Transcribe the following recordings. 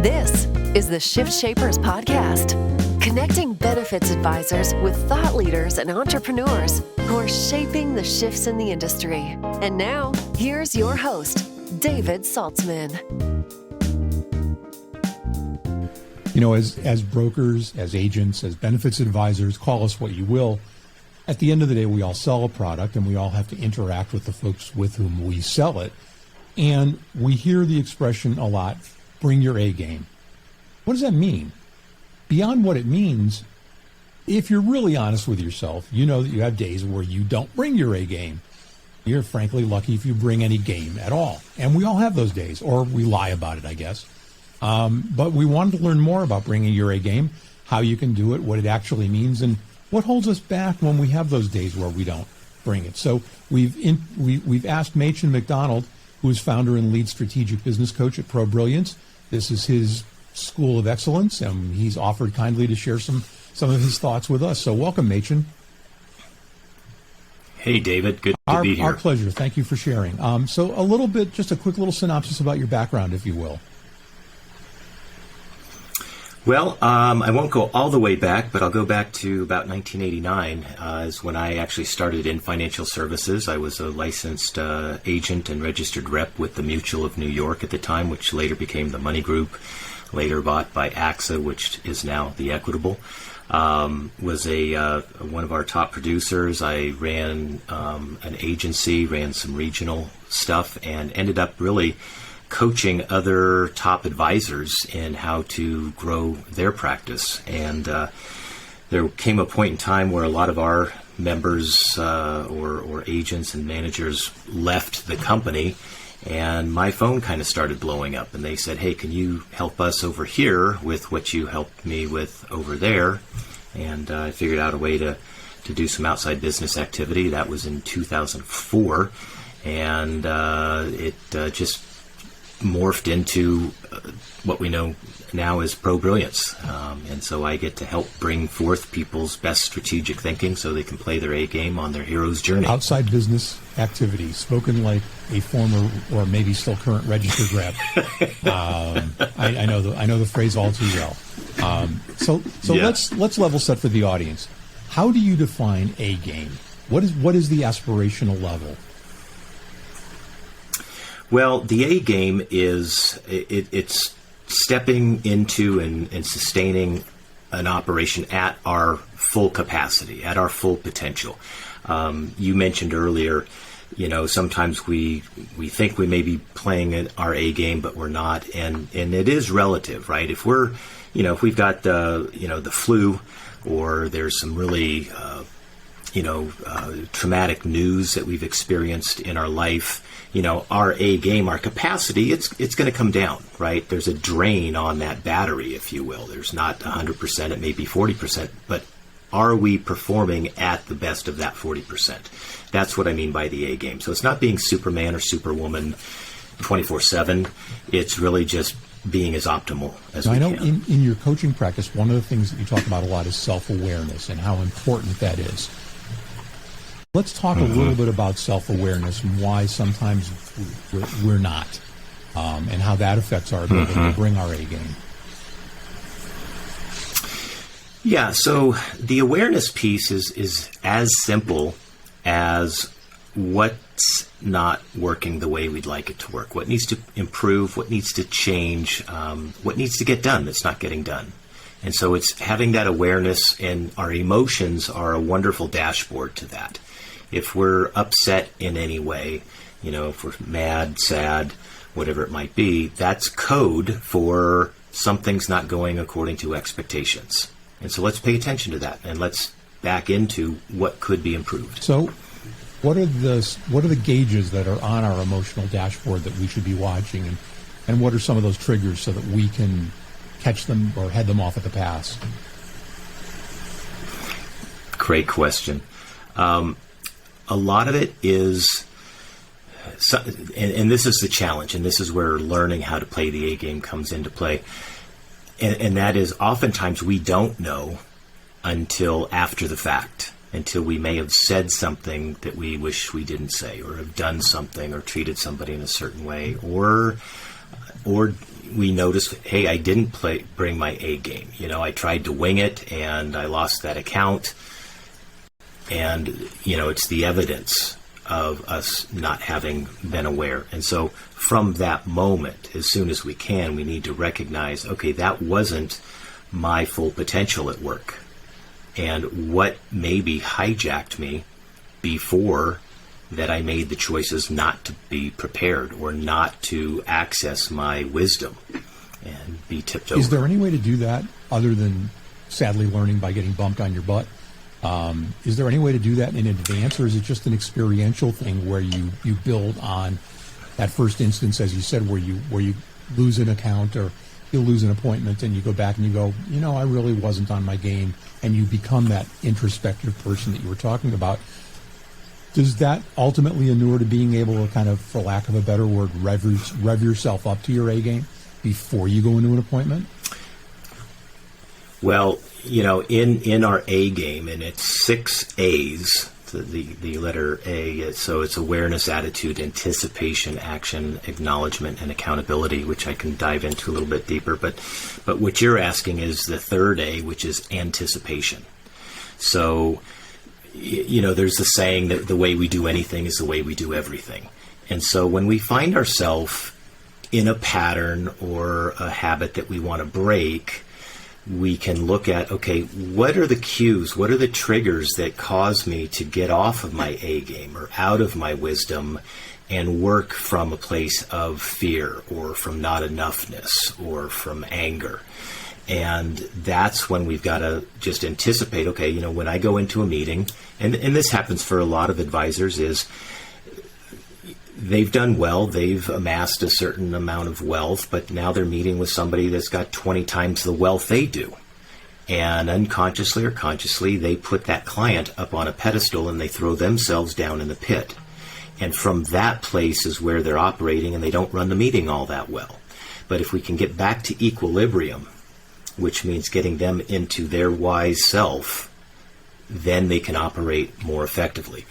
This is the Shift Shapers Podcast, connecting benefits advisors with thought leaders and entrepreneurs who are shaping the shifts in the industry. And now, here's your host, David Saltzman. You know, as brokers, as agents, as benefits advisors, call us what you will, at the end of the day, we all sell a product and we all have to interact with the folks with whom we sell it. And we hear the expression a lot, bring your A game. What does that mean? Beyond what it means, if you're really honest with yourself, you know that you have days where you don't bring your A game. You're frankly lucky if you bring any game at all. And we all have those days, or we lie about it, I guess. But we wanted to learn more about bringing your A game, how you can do it, what it actually means, and what holds us back when we have those days where we don't bring it. So we've asked Machen MacDonald, who is founder and lead strategic business coach at ProBrilliance. This is his school of excellence, and he's offered kindly to share some of his thoughts with us. So welcome, Machen. Hey, David. Good to be here. Our pleasure. Thank you for sharing. So a little bit, just a quick little synopsis about your background, if you will. Well, I won't go all the way back, but I'll go back to about 1989 is when I actually started in financial services. I was a licensed agent and registered rep with the Mutual of New York at the time, which later became the Money Group, later bought by AXA, which is now the Equitable. Was one of our top producers. I ran an agency, ran some regional stuff, and ended up really coaching other top advisors in how to grow their practice. And there came a point in time where a lot of our members or agents and managers left the company, and my phone kind of started blowing up, and they said, hey, can you help us over here with what you helped me with over there? And I figured out a way to do some outside business activity. That was in 2004, and it just morphed into what we know now as ProBrilliance. And so I get to help bring forth people's best strategic thinking so they can play their A game on their hero's journey. Outside business activity, spoken like a former or maybe still current registered rep. I know the phrase all too well. So yeah. Let's level set for the audience. How do you define A game? What is the aspirational level? Well, the A game is it's stepping into and sustaining an operation at our full capacity, at our full potential. You mentioned earlier, you know, sometimes we think we may be playing our A game, but we're not, and it is relative, right? If we've got the flu, or there's some really traumatic news that we've experienced in our life, you know, our A game, our capacity, it's going to come down, right? There's a drain on that battery, if you will. There's not 100%, it may be 40%, but are we performing at the best of that 40%? That's what I mean by the A game. So it's not being Superman or Superwoman 24/7. It's really just being as optimal as we can. I know in your coaching practice, one of the things that you talk about a lot is self-awareness and how important that is. Let's talk a little bit about self-awareness and why sometimes we're not, and how that affects our ability to bring our A game. Yeah, so the awareness piece is as simple as what's not working the way we'd like it to work, what needs to improve, what needs to change, what needs to get done that's not getting done. And so it's having that awareness, and our emotions are a wonderful dashboard to that. If we're upset in any way, you know, if we're mad, sad, whatever it might be, that's code for something's not going according to expectations. And so let's pay attention to that, and let's back into what could be improved. So what are the gauges that are on our emotional dashboard that we should be watching, and what are some of those triggers so that we can catch them or head them off at the pass? Great question. A lot of it is, and this is the challenge, and this is where learning how to play the A game comes into play, and that is oftentimes we don't know until after the fact, until we may have said something that we wish we didn't say, or have done something or treated somebody in a certain way, or we notice, hey, I didn't bring my A game. I tried to wing it and I lost that account. And, it's the evidence of us not having been aware. And so from that moment, as soon as we can, we need to recognize, okay, that wasn't my full potential at work. And what maybe hijacked me before that I made the choices not to be prepared or not to access my wisdom and be tipped over. Is there any way to do that other than sadly learning by getting bumped on your butt? Is there any way to do that in advance, or is it just an experiential thing where you build on that first instance, as you said, where you lose an account or you'll lose an appointment and you go back and you go, I really wasn't on my game, and you become that introspective person that you were talking about? Does that ultimately inure to being able to kind of, for lack of a better word, rev yourself up to your A game before you go into an appointment? Well, in our A game, and it's 6 A's, the letter A, so it's awareness, attitude, anticipation, action, acknowledgement, and accountability, which I can dive into a little bit deeper. But what you're asking is the third A, which is anticipation. So, there's the saying that the way we do anything is the way we do everything. And so when we find ourselves in a pattern or a habit that we want to break, we can look at, okay, what are the cues, what are the triggers that cause me to get off of my A game or out of my wisdom and work from a place of fear or from not enoughness or from anger? And that's when we've got to just anticipate, okay, when I go into a meeting, and this happens for a lot of advisors, is they've done well, they've amassed a certain amount of wealth, but now they're meeting with somebody that's got 20 times the wealth they do. And unconsciously or consciously, they put that client up on a pedestal and they throw themselves down in the pit. And from that place is where they're operating, and they don't run the meeting all that well. But if we can get back to equilibrium, which means getting them into their wise self, then they can operate more effectively.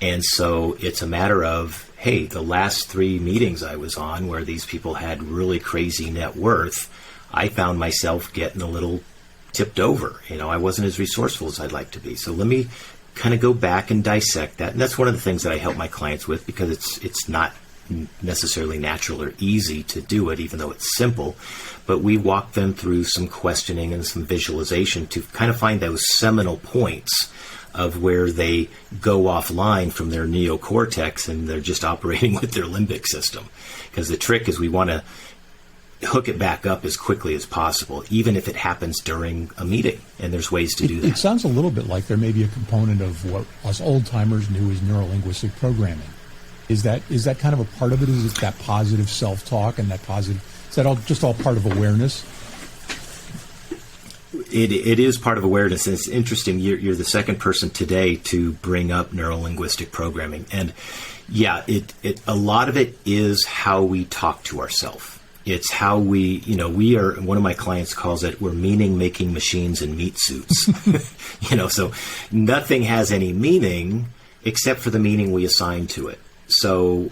And so it's a matter of, hey, the last 3 meetings I was on where these people had really crazy net worth, I found myself getting a little tipped over. I wasn't as resourceful as I'd like to be. So let me kind of go back and dissect that. And that's one of the things that I help my clients with, because it's not necessarily natural or easy to do it, even though it's simple. But we walk them through some questioning and some visualization to kind of find those seminal points of where they go offline from their neocortex and they're just operating with their limbic system. Because the trick is we want to hook it back up as quickly as possible, even if it happens during a meeting. And there's ways to do that. It sounds a little bit like there may be a component of what us old-timers knew as neuro-linguistic programming. Is that kind of a part of it? Is it that positive self-talk and that positive... Is that just all part of awareness? It is part of awareness, and it's interesting. You're the second person today to bring up neuro-linguistic programming, and yeah, a lot of it is how we talk to ourselves. It's how we are. One of my clients calls it, we're meaning-making machines in meat suits. So nothing has any meaning except for the meaning we assign to it. So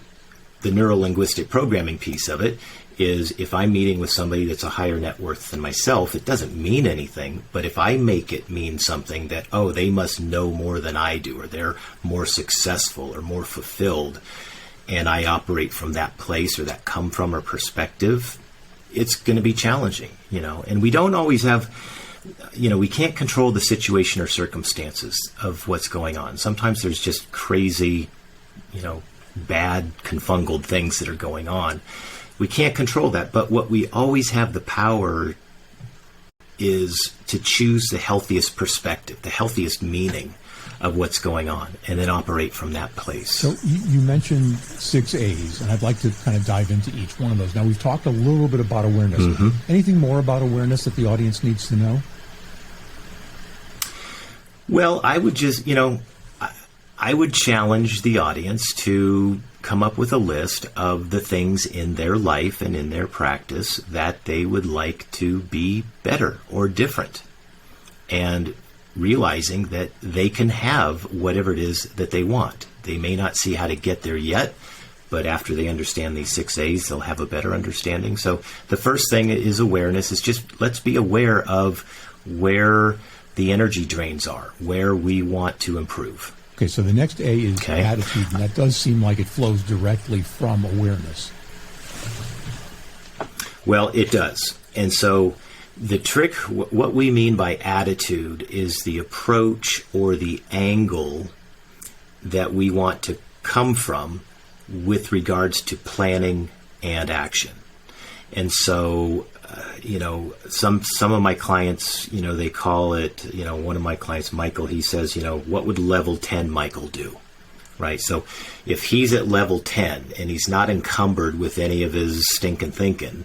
the neuro-linguistic programming piece of it is, if I'm meeting with somebody that's a higher net worth than myself, it doesn't mean anything. But if I make it mean something that, oh, they must know more than I do, or they're more successful or more fulfilled, and I operate from that place or that come from or perspective, it's going to be challenging, And we don't always have, we can't control the situation or circumstances of what's going on. Sometimes there's just crazy, bad, confungled things that are going on. We can't control that, but what we always have the power is to choose the healthiest perspective, the healthiest meaning of what's going on, and then operate from that place. So you mentioned 6 A's, and I'd like to kind of dive into each one of those. Now, we've talked a little bit about awareness. Mm-hmm. Anything more about awareness that the audience needs to know? Well, I would just, I would challenge the audience to come up with a list of the things in their life and in their practice that they would like to be better or different, and realizing that they can have whatever it is that they want. They may not see how to get there yet, but after they understand these 6 A's, they'll have a better understanding. So the first thing is awareness. Is just let's be aware of where the energy drains are, where we want to improve. Okay, so the next A is attitude, and that does seem like it flows directly from awareness. Well, it does. And so the trick, what we mean by attitude is the approach or the angle that we want to come from with regards to planning and action. And so, some of my clients, they call it, one of my clients, Michael, he says, what would level 10 Michael do? Right? So if he's at level 10 and he's not encumbered with any of his stinking thinking,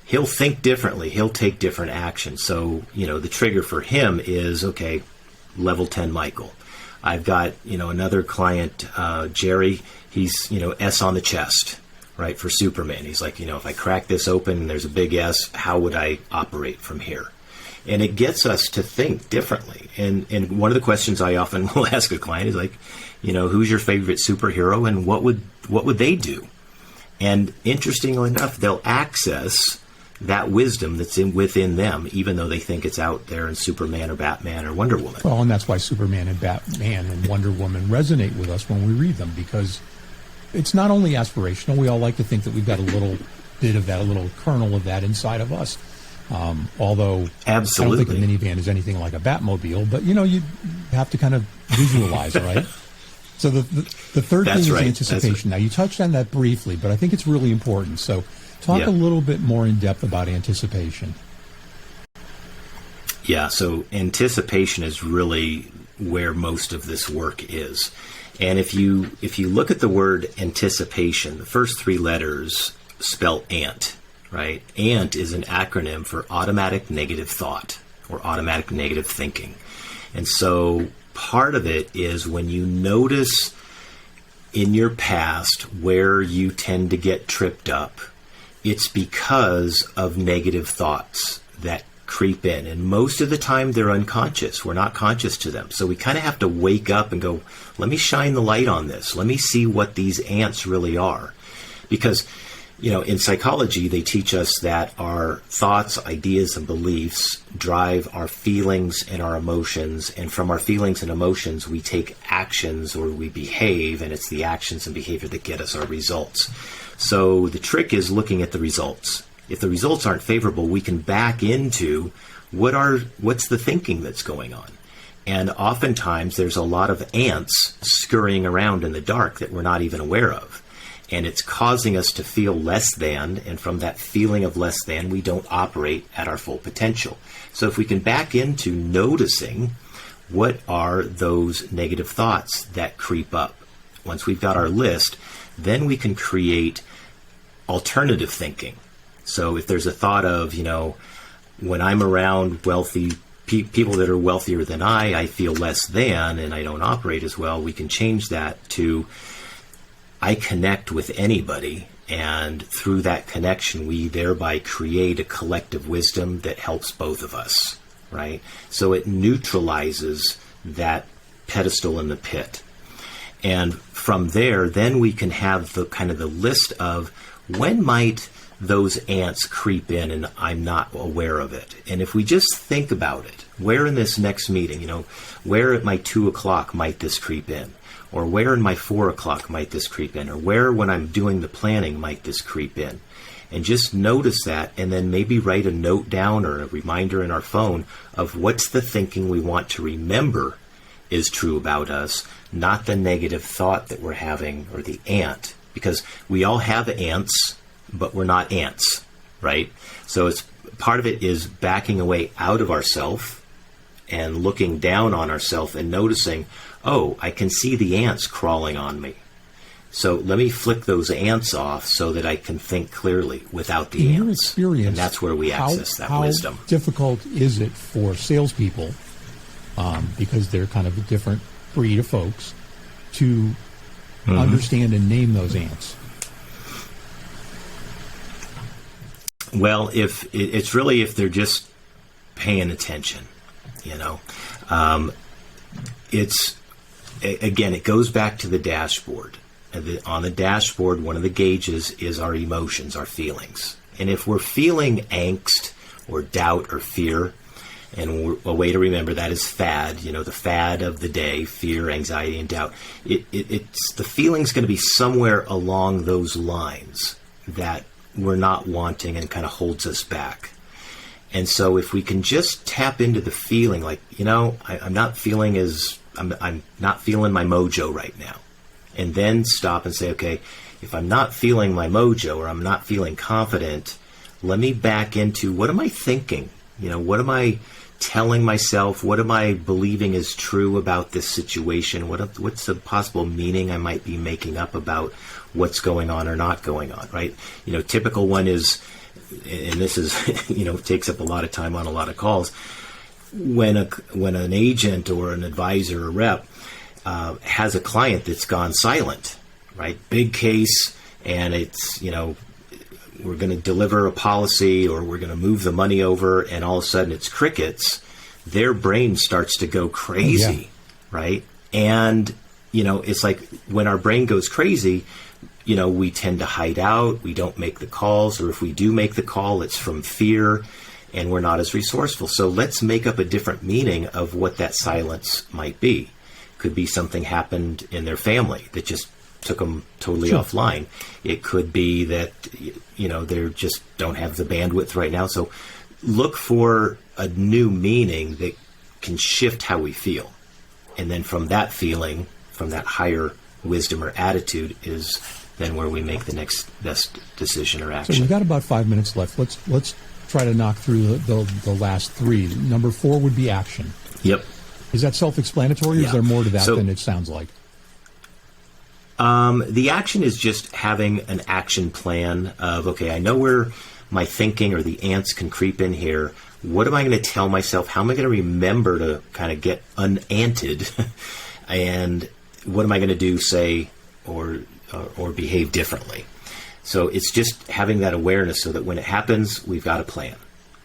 he'll think differently. He'll take different action. So, the trigger for him is, okay, level 10 Michael. I've got, another client, Jerry, he's, S on the chest, right, for Superman. He's like, if I crack this open and there's a big S, how would I operate from here? And it gets us to think differently. And one of the questions I often will ask a client is like, who's your favorite superhero and what would they do? And interestingly enough, they'll access that wisdom that's within them, even though they think it's out there in Superman or Batman or Wonder Woman. Well, and that's why Superman and Batman and Wonder Woman resonate with us when we read them, because it's not only aspirational. We all like to think that we've got a little bit of that, a little kernel of that inside of us. Although Absolutely. I don't think a minivan is anything like a Batmobile, but, you have to kind of visualize, right? So the third That's thing is right. anticipation. Now, you touched on that briefly, but I think it's really important. So talk a little bit more in depth about anticipation. Yeah, so anticipation is really where most of this work is. And if you look at the word anticipation, the first 3 letters spell ANT, right? ANT is an acronym for automatic negative thought or automatic negative thinking. And so part of it is when you notice in your past where you tend to get tripped up, it's because of negative thoughts that creep in. And most of the time they're unconscious. We're not conscious to them. So we kind of have to wake up and go, let me shine the light on this. Let me see what these ants really are. Because, in psychology, they teach us that our thoughts, ideas, and beliefs drive our feelings and our emotions. And from our feelings and emotions, we take actions or we behave, and it's the actions and behavior that get us our results. So the trick is looking at the results. If the results aren't favorable, we can back into what's the thinking that's going on. And oftentimes there's a lot of ants scurrying around in the dark that we're not even aware of. And it's causing us to feel less than, and from that feeling of less than, we don't operate at our full potential. So if we can back into noticing what are those negative thoughts that creep up, once we've got our list, then we can create alternative thinking. So if there's a thought of, when I'm around wealthy people that are wealthier than I feel less than and I don't operate as well, we can change that to I connect with anybody, and through that connection, we thereby create a collective wisdom that helps both of us, right? So it neutralizes that pedestal in the pit. And from there, then we can have the kind of the list of when might those ants creep in and I'm not aware of it. And if we just think about it, where in this next meeting, where at my 2 o'clock might this creep in? Or where in my 4 o'clock might this creep in? Or where when I'm doing the planning might this creep in? And just notice that, and then maybe write a note down or a reminder in our phone of what's the thinking we want to remember is true about us, not the negative thought that we're having or the ant. Because we all have ants, but we're not ants, right? So it's part of it is backing away out of ourself and looking down on ourself and noticing, oh, I can see the ants crawling on me. So let me flick those ants off so that I can think clearly without the In ants. your experience, and that's where we access that wisdom. How difficult is it for salespeople, because they're kind of a different breed of folks, to understand and name those ants? Well, it's really if they're just paying attention, it's again, it goes back to the dashboard. on the dashboard, one of the gauges is our emotions, our feelings. And if we're feeling angst or doubt or fear, and a way to remember that is fad, the fad of the day, fear, anxiety, and doubt. It's the feeling's going to be somewhere along those lines that we're not wanting and kind of holds us back. And so if we can just tap into the feeling, like, I'm not feeling I'm not feeling my mojo right now. And then stop and say, okay, if I'm not feeling my mojo or I'm not feeling confident, let me back into what am I thinking? What am I telling myself? What am I believing is true about this situation? What's the possible meaning I might be making up about what's going on or not going on, right? Typical one is, and this is, takes up a lot of time on a lot of calls, when an agent or an advisor or rep has a client that's gone silent, right? Big case, and it's, we're going to deliver a policy or we're going to move the money over, and all of a sudden it's crickets, their brain starts to go crazy, right? And, it's like when our brain goes crazy, we tend to hide out, we don't make the calls, or if we do make the call, it's from fear, and we're not as resourceful. So let's make up a different meaning of what that silence might be. Could be something happened in their family that just took them totally offline. It could be that, they just don't have the bandwidth right now. So look for a new meaning that can shift how we feel. And then from that feeling, from that higher wisdom or attitude is then where we make the next best decision or action. So we've got about 5 minutes left. Let's try to knock through the last three. Number 4 would be action. Yep. Is that self-explanatory, or is there more to that than it sounds like? The action is just having an action plan of, okay, I know where my thinking or the ants can creep in here. What am I going to tell myself? How am I going to remember to kind of get unanted? And what am I going to do, say, or behave differently? So it's just having that awareness so that when it happens, we've got a plan,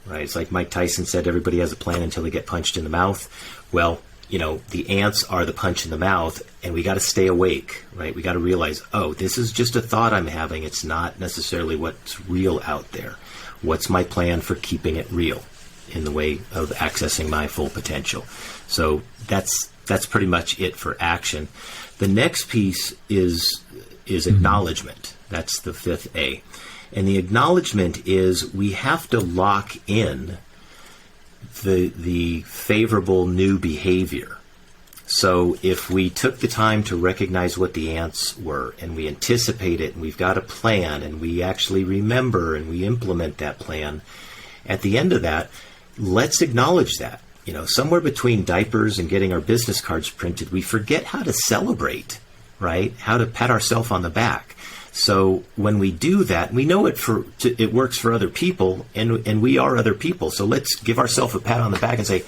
right? It's like Mike Tyson said, everybody has a plan until they get punched in the mouth. Well, the ants are the punch in the mouth, and we got to stay awake, right? We got to realize, this is just a thought I'm having. It's not necessarily what's real out there. What's my plan for keeping it real in the way of accessing my full potential? So that's pretty much it for action. The next piece is acknowledgement. That's the 5th A. And the acknowledgement is we have to lock in the favorable new behavior. So if we took the time to recognize what the ants were, and we anticipate it, and we've got a plan, and we actually remember and we implement that plan, at the end of that, let's acknowledge that. Somewhere between diapers and getting our business cards printed, we forget how to celebrate, right? How to pat ourselves on the back. So when we do that, we know it works for other people, and we are other people. So let's give ourselves a pat on the back and say,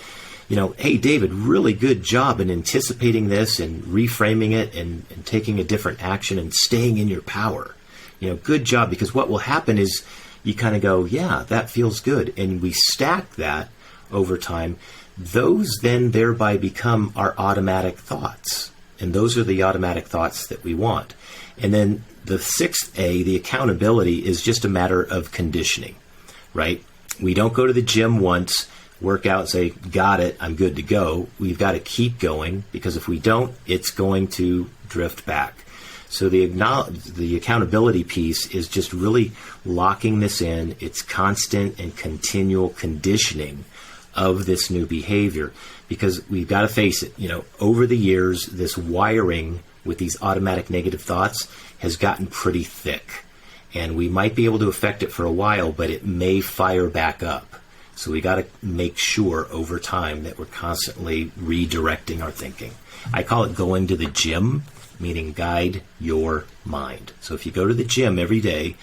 hey, David, really good job in anticipating this and reframing it and taking a different action and staying in your power. Good job, because what will happen is you kind of go, yeah, that feels good. And we stack that over time. Those then thereby become our automatic thoughts. And those are the automatic thoughts that we want. And then the 6th A, the accountability, is just a matter of conditioning, right? We don't go to the gym once, work out, and say, got it, I'm good to go. We've got to keep going, because if we don't, it's going to drift back. So the accountability piece is just really locking this in. It's constant and continual conditioning of this new behavior, because we've got to face it. Over the years, this wiring with these automatic negative thoughts has gotten pretty thick, and we might be able to affect it for a while, but it may fire back up. So we got to make sure over time that we're constantly redirecting our thinking. I call it going to the gym, meaning guide your mind. So if you go to the gym every day,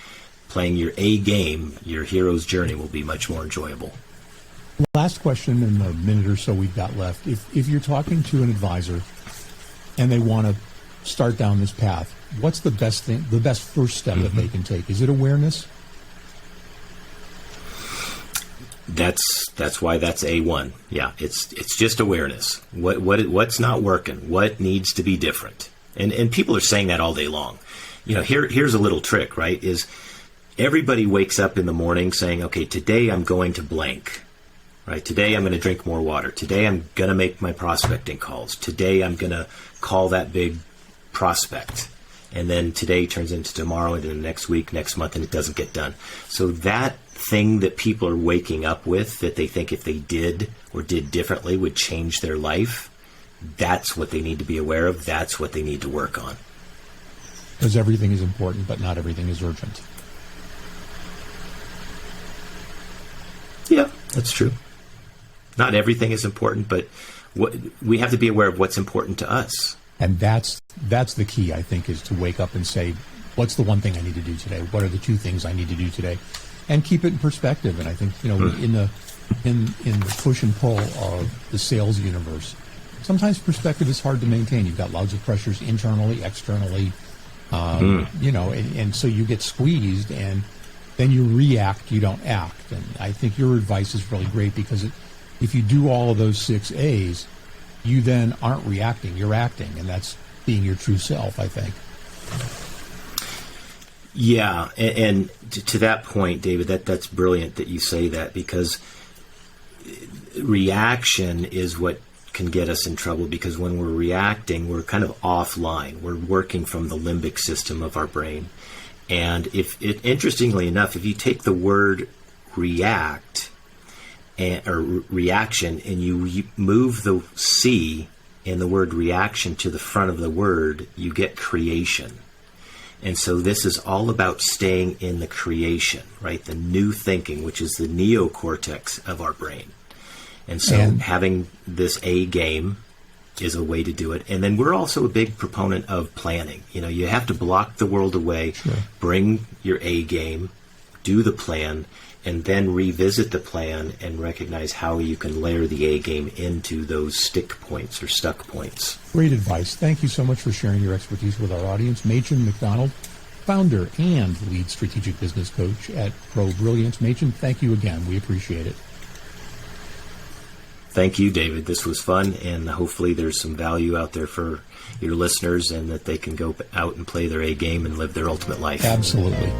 playing your A game, your hero's journey will be much more enjoyable. Last question in the minute or so we've got left. If you're talking to an advisor and they want to start down this path, what's the best first step that they can take? Is it awareness? That's why that's A1. Yeah, it's just awareness. What's not working? What needs to be different? And people are saying that all day long. Here's a little trick, right? Is everybody wakes up in the morning saying, okay, today I'm going to blank, right? Today I'm going to drink more water. Today I'm going to make my prospecting calls. Today I'm going to call that big prospect. And then today turns into tomorrow, into the next week, next month, and it doesn't get done. So that thing that people are waking up with, that they think if they did or did differently would change their life, that's what they need to be aware of. That's what they need to work on. Because everything is important, but not everything is urgent. Yeah, that's true. Not everything is important, but we have to be aware of what's important to us. And that's the key, I think, is to wake up and say, what's the one thing I need to do today? What are the two things I need to do today? And keep it in perspective. And I think, in the push and pull of the sales universe, sometimes perspective is hard to maintain. You've got lots of pressures internally, externally, and so you get squeezed, and then you react, you don't act. And I think your advice is really great, because if you do all of those 6 A's, you then aren't reacting, you're acting, and that's being your true self, I think. Yeah, and to that point, David, that's brilliant that you say that, because reaction is what can get us in trouble, because when we're reacting, we're kind of offline. We're working from the limbic system of our brain. And interestingly enough, if you take the word react or reaction, and you move the C in the word reaction to the front of the word, you get creation. And so this is all about staying in the creation, right? The new thinking, which is the neocortex of our brain. And so having this A game is a way to do it. And then we're also a big proponent of planning. You have to block the world away, sure. Bring your A game, do the plan, and then revisit the plan and recognize how you can layer the A game into those stick points or stuck points. Great advice. Thank you so much for sharing your expertise with our audience. Machen MacDonald, founder and lead strategic business coach at ProBrilliance. Machen, thank you again. We appreciate it. Thank you, David. This was fun, and hopefully there's some value out there for your listeners, and that they can go out and play their A game and live their ultimate life. Absolutely.